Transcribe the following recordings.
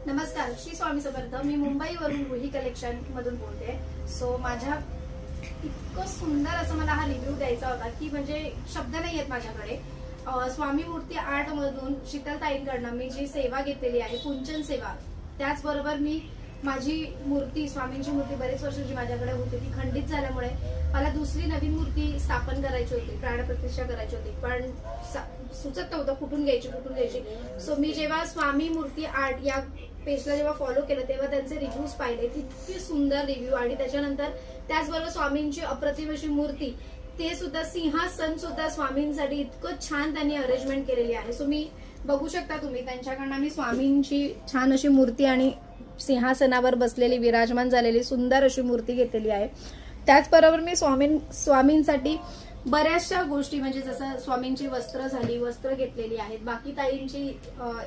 नमस्कार, श्री स्वामी समर्थ। मी मुंबईवरून रुही कलेक्शन मधून बोलते। सो माझ्या इतकं सुंदर असं मला हा रिव्ह्यू द्यायचा होता की म्हणजे शब्द नाही आहेत माझ्याकडे। स्वामी मूर्ती आर्ट मधून शीतलताईंकडनं मी जी सेवा घेतलेली आहे, कुंचन सेवा, त्याचबरोबर मी माझी मूर्ती, स्वामींची मूर्ती बरेच वर्ष जी माझ्याकडे होती ती खंडित झाल्यामुळे मला दुसरी नवीन मूर्ती स्थापन करायची होती, प्राणप्रतिष्ठा करायची होती, पण सुचत नव्हतं कुठून घ्यायची। सो मी जेव्हा स्वामी मूर्ती आर्ट या पेजला जेव्हा फॉलो केलं तेव्हा त्यांचे रिव्ह्यूज पाहिले, इतके सुंदर रिव्ह्यू। आणि त्याच्यानंतर त्याचबरोबर स्वामींची अप्रतिम अशी मूर्ती, ते सुद्धा सिंहासन सुद्धा स्वामींसाठी इतकं छान त्यांनी अरेंजमेंट केलेली आहे। सो मी बघू शकता तुम्ही, त्यांच्याकडनं मी स्वामींची छान अशी मूर्ती आणि सिंहासनावर बसलेली विराजमान झालेली सुंदर अशी मूर्ती घेतलेली आहे। त्याचबरोबर मी स्वामींसाठी बऱ्याचशा गोष्टी, म्हणजे जसं स्वामींची वस्त्र झाली, वस्त्र घेतलेली आहेत, बाकी ताईंची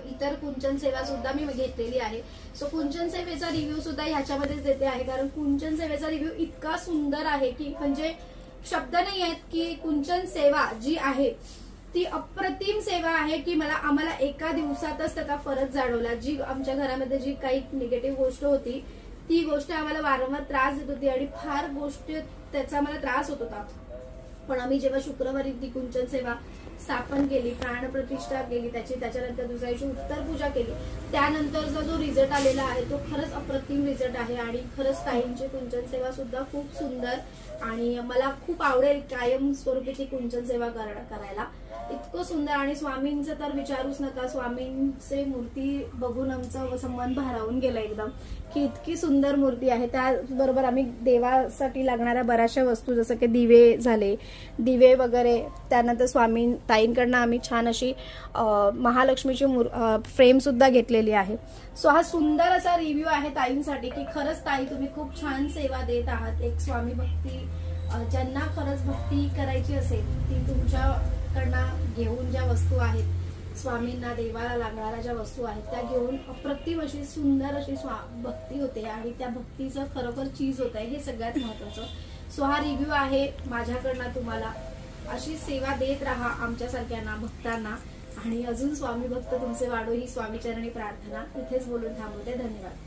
इतर कुंचन सेवा सुद्धा मी घेतलेली आहे। सो कुंचन सेवेचा रिव्ह्यू सुद्धा ह्याच्यामध्येच देते आहे, कारण कुंचन सेवेचा रिव्ह्यू इतका सुंदर आहे की म्हणजे शब्द नाही आहेत की कुंचन सेवा जी आहे ती अप्रतिम सेवा आहे की आम्हाला एका दिवसातच त्याचा फरक जाणवला। जी आमच्या घरामध्ये जी काही निगेटिव्ह गोष्ट होती ती गोष्ट आम्हाला वारंवार त्रास देत होती आणि फार गोष्ट त्याचा आम्हाला त्रास होत होता, पण आम्ही जेव्हा शुक्रवारी ती कुंचन सेवा स्थापन केली, प्राणप्रतिष्ठा केली, त्याच्यानंतर दुसऱ्या दिवशी उत्तर पूजा केली, त्यानंतरचा जो रिझल्ट आलेला आहे तो खरंच अप्रतिम रिझल्ट आहे। आणि खरंच ताईंची कुंचन सेवा सुद्धा खूप सुंदर, आणि मला खूप आवडेल कायम स्वरूपी ती कुंचन सेवा करायला, इतकं सुंदर। आणि स्वामींचं तर विचारूच नका, स्वामींचे मूर्ती बघून आमचं मन भारावून गेलं एकदम, की इतकी सुंदर मूर्ती आहे। त्याचबरोबर आम्ही देवासाठी लागणाऱ्या बऱ्याचशा वस्तू, जसं की दिवे वगैरे, त्यानंतर स्वामी ताईंकडनं आम्ही छान अशी महालक्ष्मीची फ्रेम सुद्धा घेतलेली आहे। सो हा सुंदर असा रिव्ह्यू आहे ताईंसाठी की खरंच ताई तुम्ही खूप छान सेवा देत आहात। एक स्वामी भक्ती, ज्यांना खरंच भक्ती करायची असेल ती तुमच्याकडनं घेऊन ज्या वस्तू आहेत, स्वामींना देवाला लागणाऱ्या ज्या वस्तू आहेत त्या घेऊन अप्रतिम अशी सुंदर अशी भक्ती होते, आणि त्या भक्तीचं खरोखर चीज होत आहे, हे सगळ्यात महत्वाचं। सो हा रिव्ह्यू आहे माझ्याकडनं तुम्हाला। अशी सेवा देत राहा आमच्यासारख्यांना, भक्तांना, आणि अजून स्वामी भक्त तुमचे वाढो ही स्वामीचरणी प्रार्थना। इथेच बोलून थांबवते। धन्यवाद।